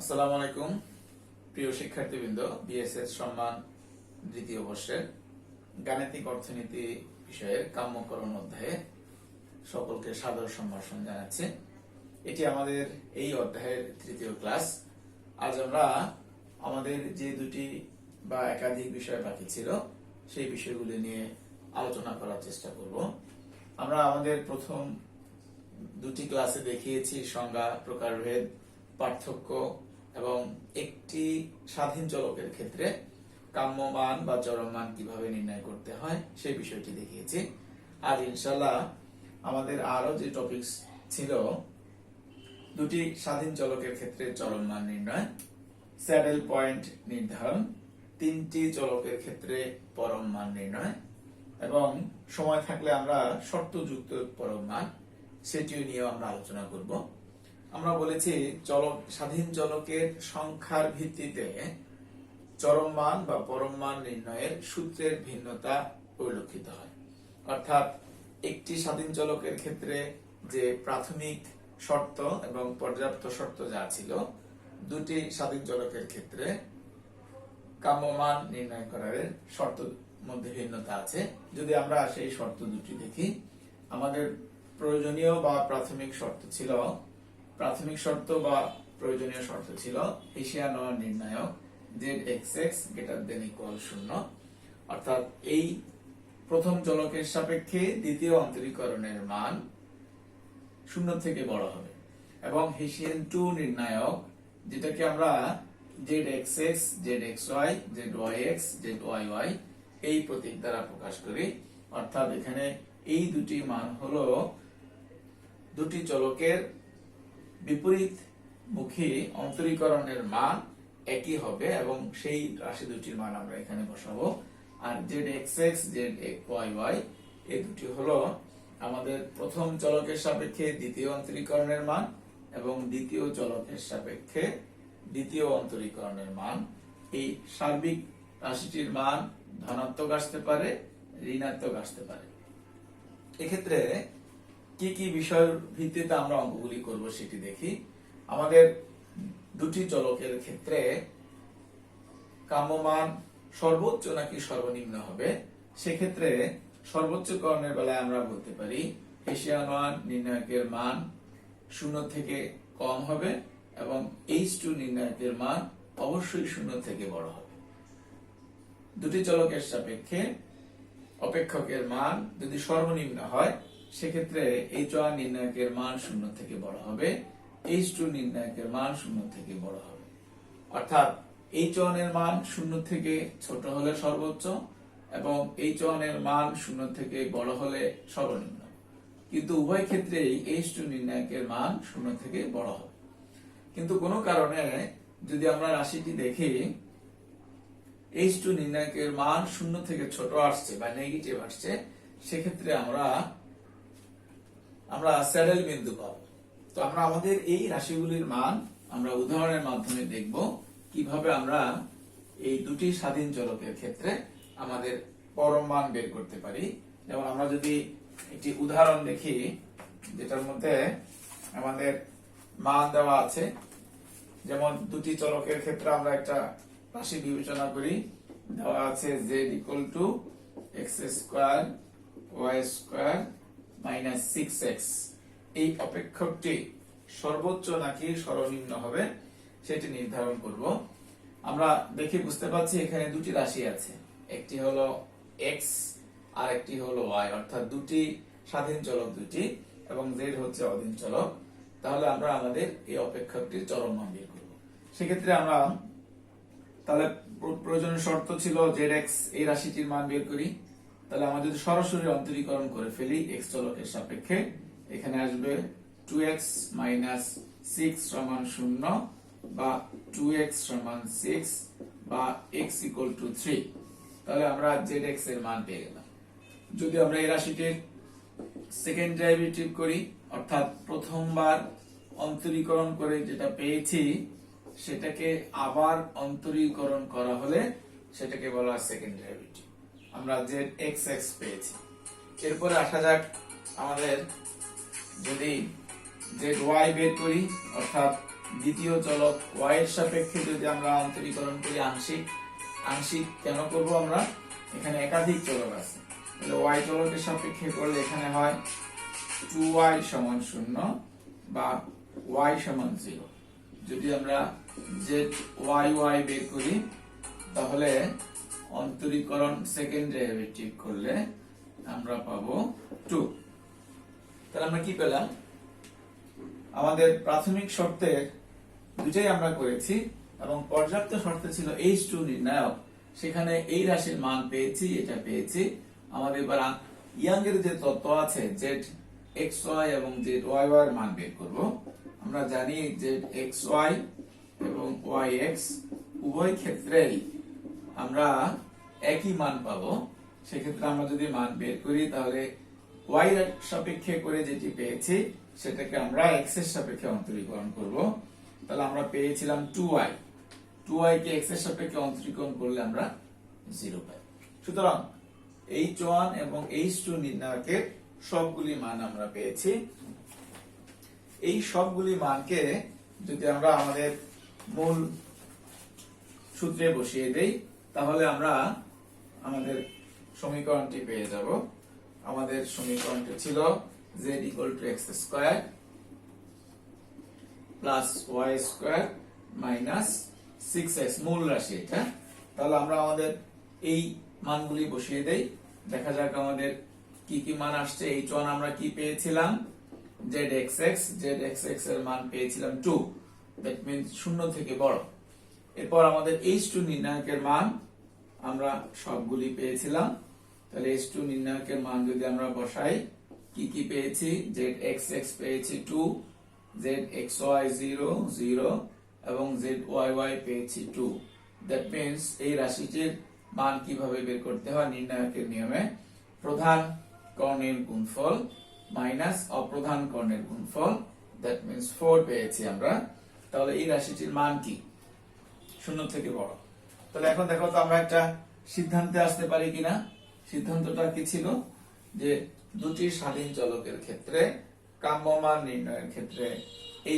আসসালামু আলাইকুম প্রিয় শিক্ষার্থীবৃন্দ, বিএসএস সম্মান দ্বিতীয় বর্ষের গাণিতিক অর্থনীতি বিষয়ের কাম্যকরণ অধ্যায়ে সকলকে সাদর সম্ভাষণ জানাচ্ছি। এটি আমাদের এই অধ্যায়ের তৃতীয় ক্লাস। আজ আমরা আমাদের যে দুটি বা একাধিক বিষয় বাকি ছিল সেই বিষয়গুলি নিয়ে আলোচনা করার চেষ্টা করব। আমরা আমাদের প্রথম দুটি ক্লাসে দেখিয়েছি সংজ্ঞা, প্রকারভেদ, পার্থক্য এবং একটি স্বাধীন চলকের ক্ষেত্রে কাম্য মান বা চরম মান কিভাবে নির্ণয় করতে হয় সেই বিষয়টি দেখিয়েছি। আজ ইনশাআল্লাহ আমাদের আরো যে টপিকস ছিল, দুটি স্বাধীন চলকের ক্ষেত্রে চরম মান নির্ণয়, স্যাডেল পয়েন্ট নির্ধারণ, তিনটি চলকের ক্ষেত্রে পরম মান নির্ণয় এবং সময় থাকলে আমরা শর্তযুক্ত পরম মান সেটিও নিয়ে আমরা আলোচনা করব। আমরা বলেছি স্বাধীন চলকের সংখ্যার ভিত্তিতে চরম মান বা পরম মান নির্ণয়ের সূত্রের ভিন্নতা পরিলক্ষিত হয়। অর্থাৎ একটি স্বাধীন চলকের ক্ষেত্রে যে প্রাথমিক শর্ত এবং পর্যাপ্ত শর্ত যা ছিল, দুটি স্বাধীন চলকের ক্ষেত্রে কাম্য মান নির্ণয় করার শর্ত মধ্যে ভিন্নতা আছে। যদি আমরা সেই শর্ত দুটি দেখি, আমাদের প্রয়োজনীয় বা প্রাথমিক শর্ত বা প্রয়োজনীয় শর্ত ছিল হিসিয়ান নির্ণায়ক z(x() > 0, অর্থাৎ এই প্রথম চলকের সাপেক্ষে দ্বিতীয় অন্তরীকরণের মান 0 থেকে বড় হবে, এবং হিসিয়ান 2 নির্ণায়ক, যেটাকে আমরা z(x(x), z(xy), z(yx), z(yy) এই প্রতীক দ্বারা প্রকাশ করি। অর্থাৎ এখানে এই দুটি মান হলো দুটি চলকের বিপরীত মুখী অন্তরীকরণের মান একই হবে এবং সেই রাশি দুটির মান আমরা এখানে বসাবো। আর z(x(x), z(yy) এই দুটি হলো আমাদের প্রথম চলকের সাপেক্ষে দ্বিতীয় অন্তরীকরণের মান এবং দ্বিতীয় চলকের সাপেক্ষে দ্বিতীয় অন্তরীকরণের মান। এই সার্বিক রাশিটির মান ধনাত্মক আসতে পারে, ঋণাত্মক আসতে পারে। এক্ষেত্রে কি কি বিষয়ের ভিত্তিতে আমরা অঙ্কগুলি করব সেটি দেখি। আমাদের দুটি চলকের ক্ষেত্রে কাম্য মান সর্বোচ্চ নাকি সর্বনিম্ন হবে, সেক্ষেত্রে সর্বোচ্চ করণের বেলায় আমরা বলতে পারি হিসিয়ান নির্ণায়কের মান 0 থেকে কম হবে এবং h2 নির্ণায়কের মান অবশ্যই 0 থেকে বড় হবে। দুটি চলকের সাপেক্ষে অপেক্ষকের মান যদি সর্বনিম্ন হয়, সেক্ষেত্রে h1 নির্ণায়কের মান 0 থেকে বড় হবে, h2 নির্ণায়কের মান 0 থেকে বড় হবে। অর্থাৎ h1 এর মান 0 থেকে ছোট হলে সর্বোচ্চ এবং h1 এর মান 0 থেকে বড় হলে সর্বনিম্ন, কিন্তু উভয় ক্ষেত্রেই h2 নির্ণায়কের মান 0 থেকে বড় হবে। কিন্তু কোনো কারণে যদি আমরা রাশিটি দেখি h2 নির্ণায়কের মান 0 থেকে ছোট আসছে বা নেগেটিভ আসছে, সেক্ষেত্রে আমরা স্যাডেল বিন্দু পাবো। তো আমরা আমাদের এই রাশিগুলির মান আমরা উদাহরণের মাধ্যমে দেখব কিভাবে আমরা এই দুটি স্বাধীন চলকের ক্ষেত্রে আমাদের পরম মান বের করতে পারি। যেমন আমরা যদি একটি উদাহরণ দেখি, যেটার মধ্যে আমাদের মান দেওয়া আছে, যেমন দুটি চলকের ক্ষেত্রে আমরা একটা রাশি বিবেচনা করি, দেওয়া আছে z = x² y² - 6x। এই অপেক্ষকটি সর্বোচ্চ নাকি সর্বনিম্ন হবে সেটি নির্ধারণ করব। আমরা দেখে বুঝতে পারছি এখানে দুটি রাশি আছে, একটি হলো x আর একটি হলো y, অর্থাৎ দুটি স্বাধীন চলক দুটি এবং z হচ্ছে অধীন চলক। তাহলে আমরা আমাদের এই অপেক্ষকটির চরম মান বের করব। সেক্ষেত্রে আমরা তাহলে প্রয়োজনীয় শর্ত ছিল zx এই রাশিটির মান বের করি। তাহলে আমরা যদি সরাসরি অন্তরীকরণ করে ফেলি x চলকের সাপেক্ষে, এখানে আসবে 2x - 6 = 0 বা 2x = 6 বা x = 3। তাহলে আমরা zx এর মান পেয়ে গেলাম। যদি আমরা এই রাশিটির সেকেন্ড ডেরিভেটিভ করি, অর্থাৎ প্রথমবার অন্তরীকরণ করে যেটা পেয়েছি সেটাকে আবার অন্তরীকরণ করা হলে সেটাকে বলা হয় সেকেন্ড ডেরিভেটিভ। আমরা zxx পেয়েছি। এরপরে আসা যাক, আমাদের যদি zy বের করি, অর্থাৎ দ্বিতীয় চলক y এর সাপেক্ষে যদি আমরা অন্তরীকরণ করি আংশিক, আংশিক কেন করব আমরা, এখানে একাধিক চলক আছে, তাহলে y চলকের সাপেক্ষে করলে এখানে হয় 2y সমান 0 বা y সমান 0। যদি আমরা z y বের করি তাহলে অন্তরীকরণ সেকেন্ড ডেরিভেটিভ করলে আমরা পাবো 2। তাহলে আমরা কি পেলাম, আমাদের প্রাথমিক শর্তের দুটাই আমরা করেছি এবং পর্যাপ্ত শর্তে ছিল h2 নির্ণায়ক, সেখানে এই রাশির মান পেয়েছি, এটা পেয়েছি। আমাদের এবার ইয়াং এর যে তত্ত্ব আছে zxy এবং zy এর মান বের করব। আমরা জানি zxy এবং yx উভয় ক্ষেত্রেই আমরা একই মান পাবো। সেক্ষেত্রে আমরা যদি মান বের করি তাহলে y এর সাপেক্ষে করে যেটি পেয়েছি সেটাকে আমরা x এর সাপেক্ষে অন্তরীকরণ করব। তাহলে আমরা পেয়েছিলাম 2y, 2y কে x এর সাপেক্ষে অন্তরীকরণ করলে আমরা 0 পাই। সুতরাং h1 এবং h2 নির্ণায়কের সবগুলি মান আমরা পেয়েছি। এই সবগুলি মানকে যদি আমরা আমাদের মূল সূত্রে বসিয়ে দেই তাহলে আমরা আমাদের সমীকরণটি পেয়ে যাব। আমাদের সমীকরণটি ছিল z = x² plus y² minus 6x, মূল রাশি এটা। তাহলে আমরা আমাদের এই মানগুলি বসিয়ে দেই, দেখা যাক আমাদের কি কি মান আসছে। h1 আমরা কি পেয়েছিলাম, zxx এর মান পেয়েছিলাম 2, দ্যাট মিন্স 0 থেকে বড়। এরপর আমাদের h2 নির্ণায়কের মান আমরা সবগুলি পেয়েছিলাম। তাহলে h2 নির্ণায়কের মান যদি আমরা বসাই, কি কি পেয়েছি, zxx পেয়েছি 2, zxy 0 0 এবং zyy পেয়েছি 2। দ্যাট মিন্স এই রাশিটির মান কিভাবে বের করতে হয়, নির্ণায়কের নিয়মে প্রধান কর্ণের গুণফল মাইনাস অপ্রধান কর্ণের গুণফল, দ্যাট মিন্স 4 পেয়েছি আমরা। তাহলে এই রাশিটির মান কি, 0 থেকে বড়। তাহলে এখন দেখো তো আমরা একটা সিদ্ধান্তে আসতে পারি কিনা। সিদ্ধান্তটা কি ছিল, যে দুটি স্বাধীন চলকের ক্ষেত্রে কাম্য মান নির্ণয়ের ক্ষেত্রে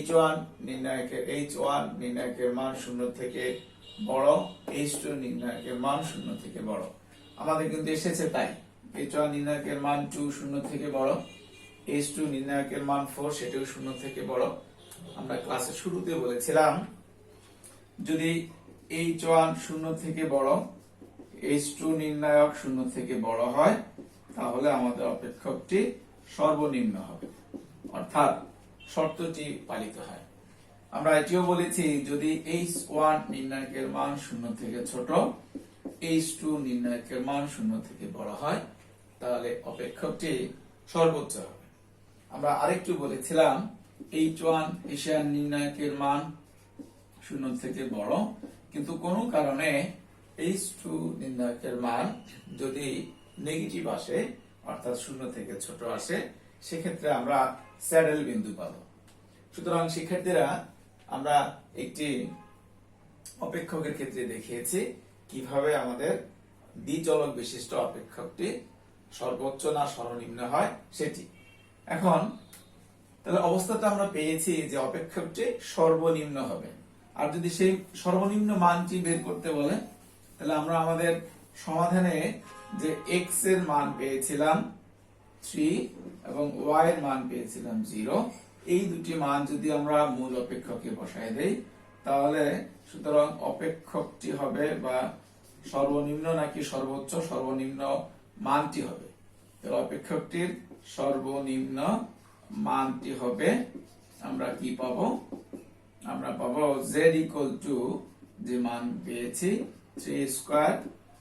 h1 নির্ণায়কের মান 0 থেকে বড়, h2 নির্ণায়কের মান 0 থেকে বড়। আমাদের কিন্তু এসেছে তাই, h1 নির্ণায়কের মান 2 0 থেকে বড়, h2 নির্ণায়কের মান 4 সেটাও 0 থেকে বড়। আমরা ক্লাসের শুরুতে বলেছিলাম যদি h1 0 থেকে বড়, h2 নির্ণায়ক 0 থেকে বড় হয় তাহলে আমাদের অপেক্ষকটি সর্বনিম্ন হবে, অর্থাৎ শর্তটি পালিত হয়। আমরা এটিও বলেছি যদি h1 নির্ণায়কের মান 0 থেকে ছোট, h2 নির্ণায়কের মান 0 থেকে বড় হয় তাহলে অপেক্ষকটি সর্বোচ্চ হবে। আমরা আরেকটু বলেছিলাম h1 এশিয়ান নির্ণায়কের মান 0 থেকে বড়, কিন্তু কোনো কারণে h2 নির্ণায়কের মান যদি নেগেটিভ আসে অর্থাৎ 0 থেকে ছোট আসে, সেক্ষেত্রে আমরা স্যাডেল বিন্দু পাবো। সুতরাং শিক্ষার্থীরা আমরা একটি অপেক্ষকের ক্ষেত্রে দেখিয়েছি কিভাবে আমাদের দ্বিচলক বিশিষ্ট অপেক্ষকটি সর্বোচ্চ না সর্বনিম্ন হয় সেটি। এখন তাহলে অবস্থাটা আমরা পেয়েছি যে অপেক্ষকটি সর্বনিম্ন হবে। আর যদি সেই সর্বনিম্ন মানটি বের করতে বলে তাহলে আমরা আমাদের সমাধানে যে x এর মান পেয়েছিলাম 3 এবং y এর মান পেয়েছিলাম 0, এই দুটি মান যদি আমরা মূল অপেক্ষকে বসায় দেই তাহলে সুতরাং অপেক্ষকটি হবে বা সর্বনিম্ন নাকি সর্বোচ্চ, সর্বনিম্ন মানটি হবে। তাহলে অপেক্ষকটির সর্বনিম্ন মানটি হবে, আমরা কি পাবো, আমরা পাবো z = যে মান পেয়েছি 3²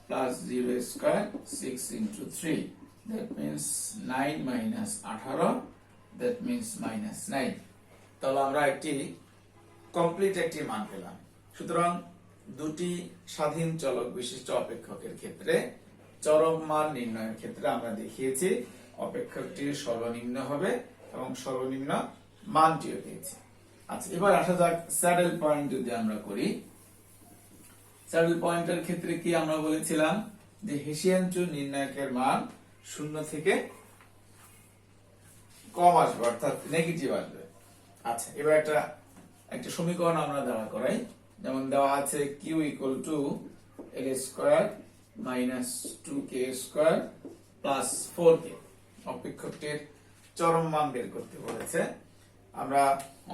plus 0² 6 into 3, that means 9 minus 18, that means minus 9। তাহলে আমরা একটি কমপ্লিট একটি মান পেলাম। সুতরাং দুটি স্বাধীন চলক বিশিষ্ট অপেক্ষকের ক্ষেত্রে চরম মান নির্ণয়ের ক্ষেত্রে আমরা দেখিয়েছি অপেক্ষকটির সর্বনিম্ন হবে এবং সর্বনিম্ন মানটিও পেয়েছি। আচ্ছা, এবার আসা যাক স্যাডেল পয়েন্ট যদি আমরা করি। স্যাডেল পয়েন্টের ক্ষেত্রে কি আমরা বলেছিলাম যে হেসিয়ান নির্ণায়কের মান 0 থেকে কম আসবে অর্থাৎ নেগেটিভ আসবে। আচ্ছা, এবার একটা একটা সমীকরণ আমরা দাঁড়া করাই। যেমন দেওয়া আছে Q equal to L square minus 2k square plus 4k। অপেক্ষকটির চরম মান বের করতে বলেছে। আমরা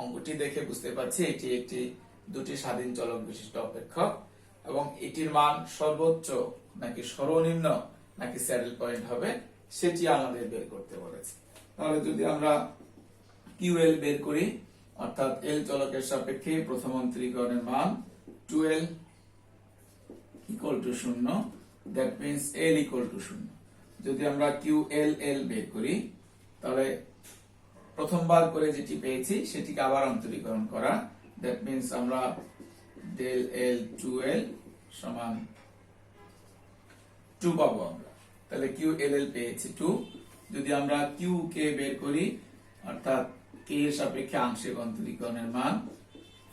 অঙ্কটি দেখে বুঝতে পারছি এটি একটি দুটি স্বাধীন চলক বিশিষ্ট অপেক্ষক এবং এটির মান সর্বোচ্চ নাকি সর্বনিম্ন নাকি স্যাডেল পয়েন্ট হবে সেটি আমাদের বের করতে বলেছে। তাহলে যদি আমরা কিউএল বের করি, অর্থাৎ এল চলকের সাপেক্ষে প্রথম অন্তরীকরণের মান 2l equal to 0, that means l equal to 0। যদি আমরা QLL বের করি তাহলে প্রথমবার করে যেটি পেয়েছি সেটিকে আবার অন্তরীকরণ করা, দ্যাট মিন্স আমরা del L 2l সমান 2 পাবো আমরা। তাহলে QLL পেয়েছি 2। যদি আমরা QK বের করি, অর্থাৎ k এর সাপেক্ষে আংশিক অন্তরীকরণের মান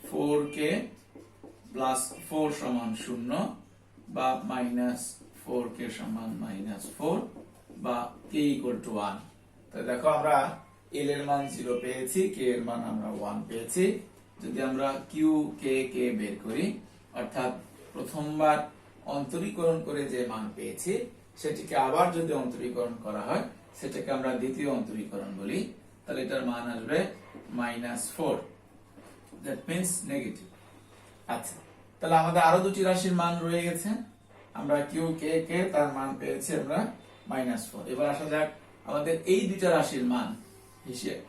4k প্লাস 4 সমান 0 বা মাইনাস 4k সমান মাইনাস 4 বা k ইকুয়াল টু 1। তাহলে দেখো আমরা l এর মান 0 পেয়েছি, k এর মান আমরা 1 পেয়েছি। যদি আমরা QKK বের করি, অর্থাৎ প্রথমবার অন্তরীকরণ করে যে মান পেয়েছি সেটিকে আবার যদি অন্তরীকরণ করা হয় সেটাকে আমরা দ্বিতীয় অন্তরীকরণ বলি, তাহলে এটার মান আসবে -4, দ্যাট মিন্স নেগেটিভ। আচ্ছা, তাহলে আমাদের আরো দুটি রাশির মান রয়ে গেছে। আমরা QKK তার মান পেয়েছি আমরা -4। এবার আসা যাক আমাদের এই দুইটা রাশির মান হিসেবে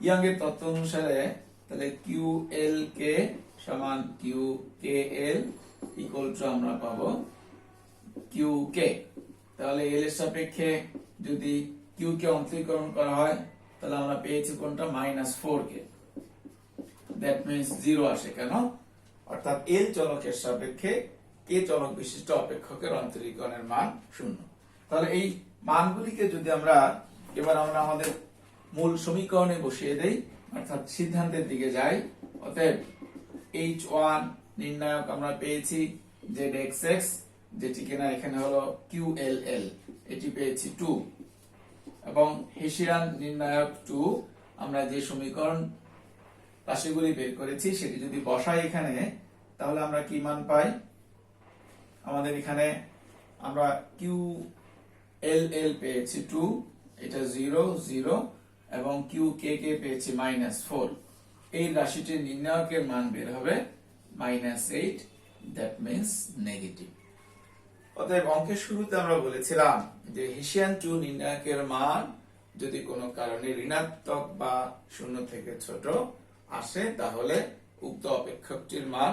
ইয়ং এর তত্ত্ব অনুসারে, তাহলে QLK সমান QKL ইকুয়াল টু আমরা পাবো QK। তাহলে L এর সাপেক্ষে যদি Q কে অন্তরীকরণ করা হয় তাহলে আমরা পেয়েছি কোনটা -4k, দ্যাট মিন্স 0 আসে। কেন? অর্থাৎ L চলকের সাপেক্ষে K চলক বিশিষ্ট অপেক্ষকের অন্তরীকরণের মান 0। তাহলে এই মানগুলিকে যদি আমরা এবার আমাদের মূল সমীকরণে বসিয়ে দেই, অর্থাৎ সিদ্ধান্তের দিকে যাই, অতএব H1 নির্ণায়ক আমরা পেয়েছি ZXX, যেটি কিনা এখানে হলো QLL, এটি পেয়েছি 2, এবং হেসিয়ান নির্ণায়ক 2 আমরা যে সমীকরণ রাশিগুলি বের করেছি সেটি যদি বসাই এখানে তাহলে আমরা কি মান পাই? আমাদের এখানে আমরা QLL পেয়েছি 2, এটা 0 0, এবং QKK পেয়েছি -4। এই রাশিটির নির্ণায়কের মান বের হবে -8, দ্যাট মিন্স নেগেটিভ। অতএব অঙ্কের শুরুতে আমরা বলেছিলাম যে হেসিয়ান 2 নির্ণায়কের মান যদি কোনো কারণে ঋণাত্মক বা 0 থেকে ছোট আসে তাহলে উক্ত অপেক্ষকটির মান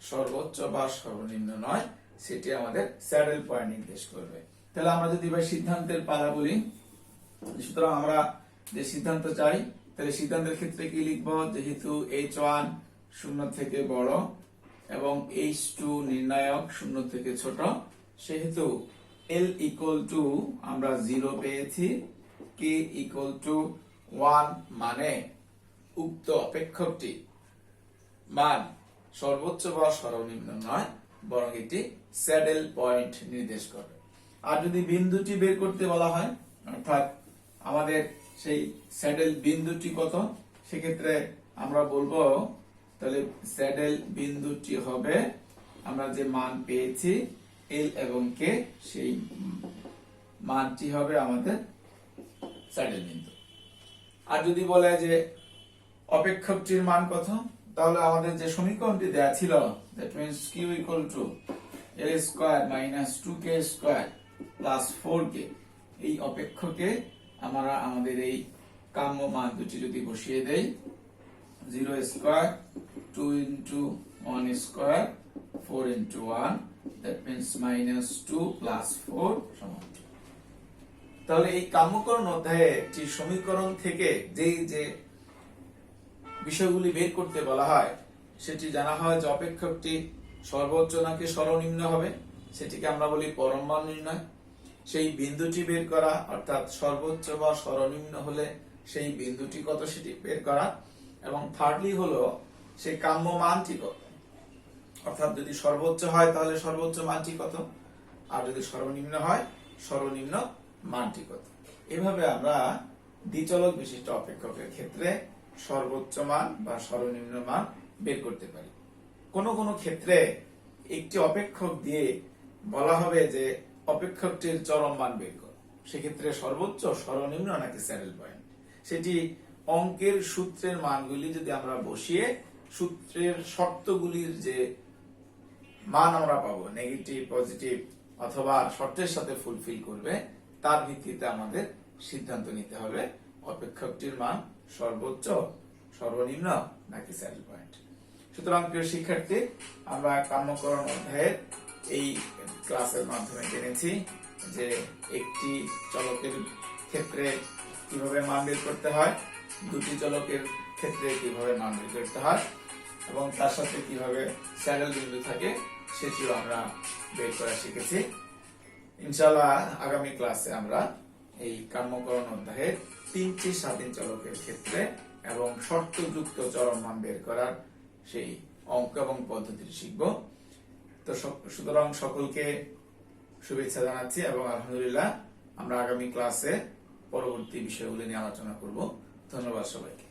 সর্বোচ্চ বা সর্বনিম্ন নয়, সেটি আমাদের স্যাডেল পয়েন্ট নির্দেশ করবে। তাহলে আমরা যদি এবার সিদ্ধান্তের পালা বলি, সুতরাং আমরা যে সিদ্ধান্ত চাই, তাহলে সিদ্ধান্তের ক্ষেত্রে কি লিখব? যেহেতু H1 0 থেকে বড় এবং H2 নির্ণায়ক 0 থেকে ছোট, সেহেতু L ইকুয়াল টু আমরা 0 পেয়েছি, K ইকুয়াল টু 1, মানে উক্ত অপেক্ষকটি মান সর্বোচ্চ বা সর্বনিম্ন নয়, বরং এটি স্যাডেল পয়েন্ট নির্দেশ করবে। আর যদি বিন্দুটি বের করতে বলা হয়, অর্থাৎ আমাদের সেই স্যাডেল বিন্দুটি কত, সেক্ষেত্রে আমরা বলবো তাহলে স্যাডেল বিন্দুটি হবে আমরা যে মান পেয়েছি L এবং K, সেই মানটি হবে আমাদের স্যাডেল বিন্দু। আর যদি বলে যে অপেক্ষকটির মান কত, তাহলে আমাদের যে সমীকরণটি দেয়া ছিল, that means Q equal to L square minus 2K square plus 4K, এই অপেক্ষকে আমরা আমাদের এই কাম্য মান দুটি যদি বসিয়ে দেই, 0 square 2 into 1 square 4 into 1, that means -2 plus 4 সমান 2। তাহলে এই কাম্যকরণ অধ্যায়ে একটি সমীকরণ থেকে যে বিষয়গুলি বের করতে বলা হয় সেটি জানা হয় যে অপেক্ষকটি সর্বোচ্চ নাকি সর্বনিম্ন হবে, সেটিকে আমরা বলি পরম মান নির্ণয়। সেই বিন্দুটি বের করা, অর্থাৎ সর্বোচ্চ বা সর্বনিম্ন হলে সেই বিন্দুটি কত সেটি বের করা, এবং থার্ডলি হলো সেই কাম্য মানটি কত, অর্থাৎ যদি সর্বোচ্চ হয় তাহলে সর্বোচ্চ মানটি কত, আর যদি সর্বনিম্ন হয় সর্বনিম্ন মানটি কত। এভাবে আমরা দ্বিচলক বিশিষ্ট অপেক্ষকের ক্ষেত্রে সর্বোচ্চ মান বা সর্বনিম্ন মান বের করতে পারি। কোন কোন ক্ষেত্রে একটি অপেক্ষক দিয়ে বলা হবে যে অপেক্ষকটির চরম মান বের করো, সেক্ষেত্রে সর্বোচ্চ, সর্বনিম্ন নাকি স্যাডেল পয়েন্ট, সেটি অঙ্কের সূত্রের মানগুলি যদি আমরা বসিয়ে সূত্রের শর্তগুলির যে মান আমরা পাবো, নেগেটিভ, পজিটিভ অথবা শর্তের সাথে ফুলফিল করবে, তার ভিত্তিতে আমাদের সিদ্ধান্ত নিতে হবে অপেক্ষকটির মান সর্বোচ্চ, সর্বনিম্ন নাকি স্যাডেল পয়েন্ট। সুতরাং প্রিয় শিক্ষার্থী, আমরা কাম্যকরণ অধ্যায়ের এই ক্লাসের মাধ্যমে জেনেছি যে একটি চলকের ক্ষেত্রে কিভাবে মান বের করতে হয়, দুটি চলকের ক্ষেত্রে কিভাবে মান বের করতে হয় এবং তার সাথে কিভাবে স্যাডেল বিন্দু থাকে সেটিও আমরা বের করা শিখেছি। ইনশাআল্লাহ আগামী ক্লাসে আমরা এই কাম্যকরণ অধ্যায়ের 3টি স্বাধীন চলকের ক্ষেত্রে এবং শর্তযুক্ত চরম মান বের করার সেই অঙ্ক এবং পদ্ধতি শিখব। তো সুতরাং সকলকে শুভেচ্ছা জানাচ্ছি এবং আলহামদুলিল্লাহ আমরা আগামী ক্লাসে পরবর্তী বিষয়গুলি নিয়ে আলোচনা করব। ধন্যবাদ সবাইকে।